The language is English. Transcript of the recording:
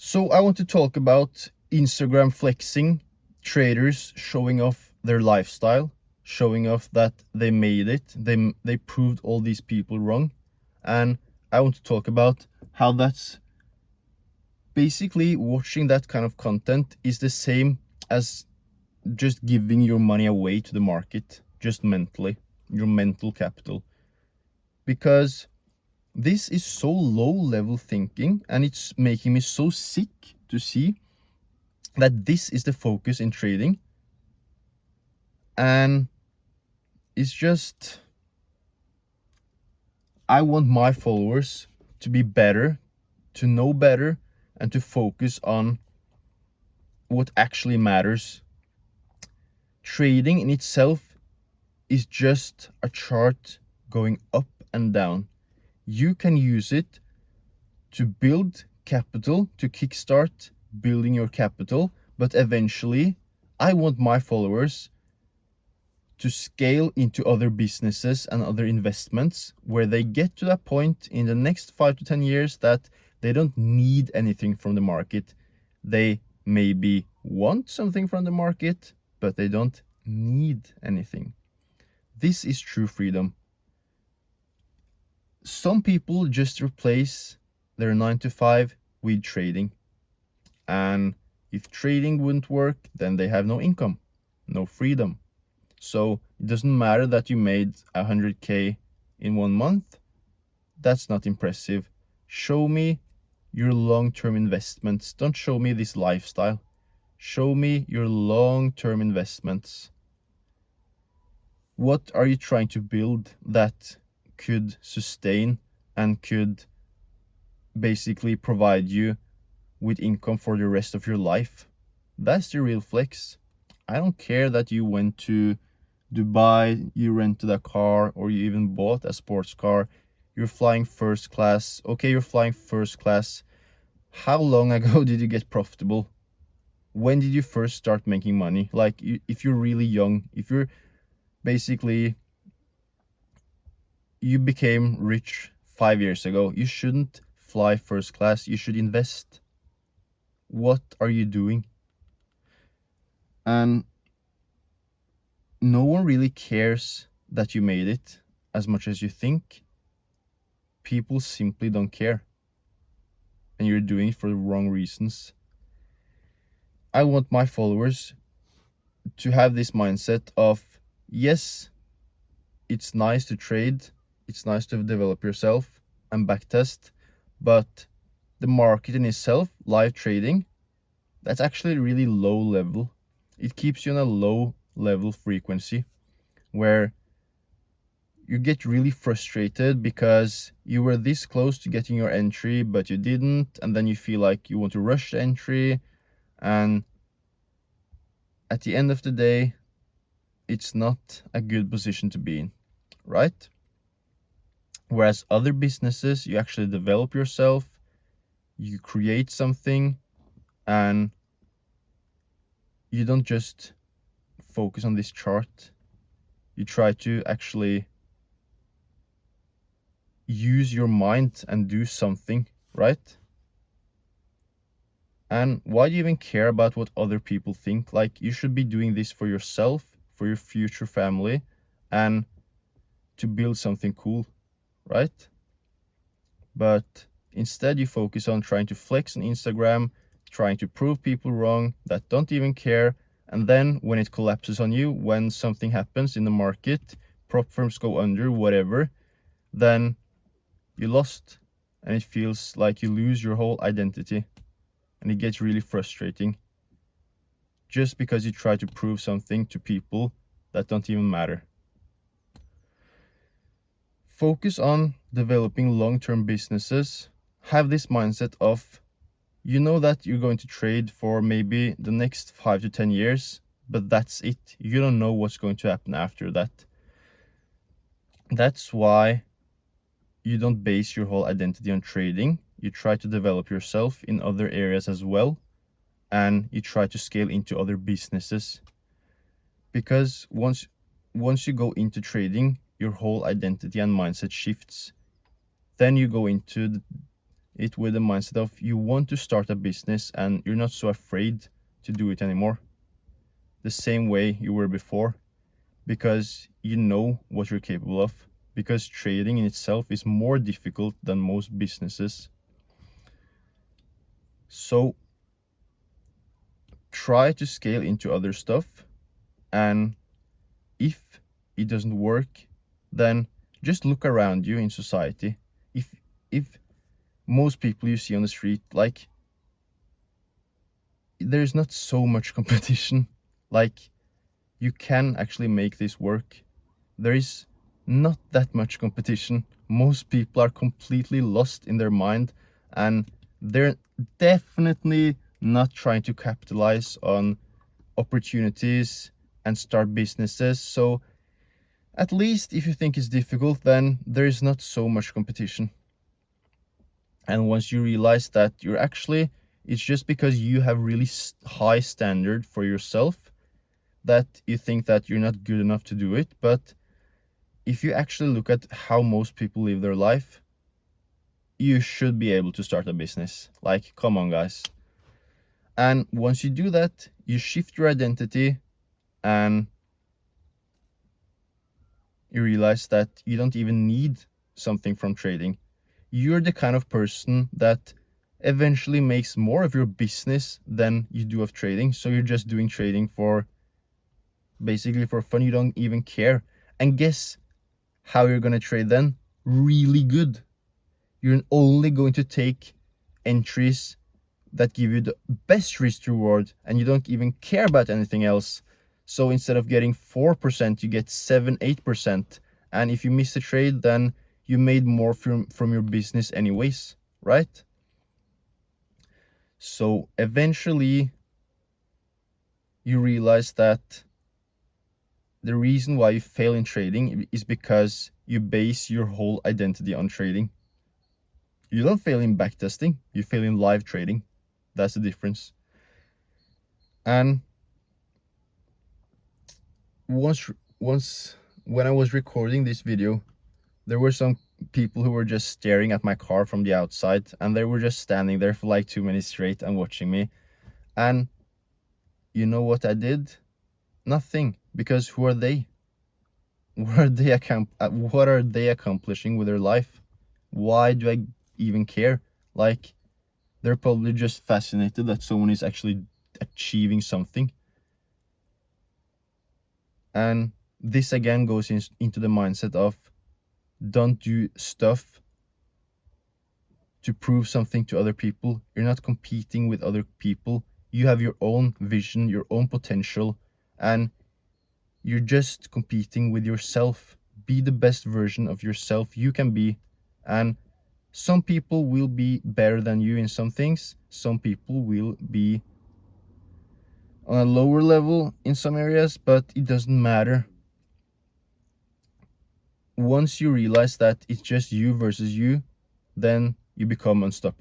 So I want to talk about Instagram flexing, traders showing off their lifestyle, showing off that they made it, they proved all these people wrong. And I want to talk about how that's basically watching that kind of content is the same as just giving your money away to the market, just mentally, your mental capital. Because this is so low level thinking, and it's making me so sick to see that this is the focus in trading. And it's just, I want my followers to be better, to know better, and to focus on what actually matters. Trading in itself is just a chart going up and down. You can use it to build capital, to kickstart building your capital, but eventually I want my followers to scale into other businesses and other investments where they get to that point in the next 5 to 10 years that they don't need anything from the market. They maybe want something from the market, but they don't need anything. This is true freedom. Some people just replace their 9 to 5 with trading. And if trading wouldn't work, then they have no income, no freedom. So it doesn't matter that you made 100K in 1 month. That's not impressive. Show me your long-term investments. Don't show me this lifestyle. Show me your long-term investments. What are you trying to build that could sustain and could basically provide you with income for the rest of your life? That's the real flex. I don't care that you went to Dubai, you rented a car, or you even bought a sports car. You're flying first class. Okay, you're flying first class. How long ago did you get profitable? When did you first start making money? Like, if you're really young, if you're basically, you became rich 5 years ago, you shouldn't fly first class. You should invest. What are you doing? And no one really cares that you made it as much as you think. People simply don't care. And you're doing it for the wrong reasons. I want my followers to have this mindset of, yes, it's nice to trade, it's nice to develop yourself and backtest, but the market in itself, live trading, that's actually really low level. It keeps you on a low level frequency where you get really frustrated because you were this close to getting your entry, but you didn't, and then you feel like you want to rush the entry, and at the end of the day, it's not a good position to be in, right? Whereas other businesses, you actually develop yourself, you create something, and you don't just focus on this chart. You try to actually use your mind and do something, right? And why do you even care about what other people think? Like, you should be doing this for yourself, for your future family, and to build something cool, right? But instead you focus on trying to flex on Instagram, trying to prove people wrong that don't even care. And then when it collapses on you, when something happens in the market, prop firms go under, whatever, then you lost. And it feels like you lose your whole identity. And it gets really frustrating. Just because you try to prove something to people that don't even matter. Focus on developing long-term businesses. Have this mindset of, you know that you're going to trade for maybe the next 5 to 10 years, but that's it. You don't know what's going to happen after that. That's why you don't base your whole identity on trading. You try to develop yourself in other areas as well, and you try to scale into other businesses. Because once you go into trading, your whole identity and mindset shifts. Then you go into it with the mindset of you want to start a business and you're not so afraid to do it anymore the same way you were before, because you know what you're capable of, because trading in itself is more difficult than most businesses. So try to scale into other stuff, and if it doesn't work, then just look around you in society. If most people you see on the street, like, there's not so much competition, like, you can actually make this work. There is not that much competition. Most people are completely lost in their mind, and they're definitely not trying to capitalize on opportunities and start businesses. So at least if you think it's difficult, then there is not so much competition. And once you realize that you're actually, it's just because you have really high standard for yourself that you think that you're not good enough to do it. But if you actually look at how most people live their life, you should be able to start a business. Like, come on, guys. And once you do that, you shift your identity and you realize that you don't even need something from trading. You're the kind of person that eventually makes more of your business than you do of trading. So you're just doing trading for basically for fun. You don't even care. And guess how you're going to trade then? Really good. You're only going to take entries that give you the best risk reward, and you don't even care about anything else. So instead of getting 4%, you get 7-8%. And if you miss a trade, then you made more from your business anyways, right? So eventually you realize that the reason why you fail in trading is because you base your whole identity on trading. You don't fail in backtesting, you fail in live trading. That's the difference. And once when I was recording this video, there were some people who were just staring at my car from the outside, and they were just standing there for like 2 minutes straight and watching me. And you know what I did? Nothing, because who are they? What are they accomplishing with their life? Why do I even care? Like, they're probably just fascinated that someone is actually achieving something. And this again goes into the mindset of don't do stuff to prove something to other people. You're not competing with other people. You have your own vision, your own potential, and you're just competing with yourself. Be the best version of yourself you can be. And some people will be better than you in some things. Some people will be on a lower level in some areas, but it doesn't matter. Once you realize that it's just you versus you, then you become unstoppable.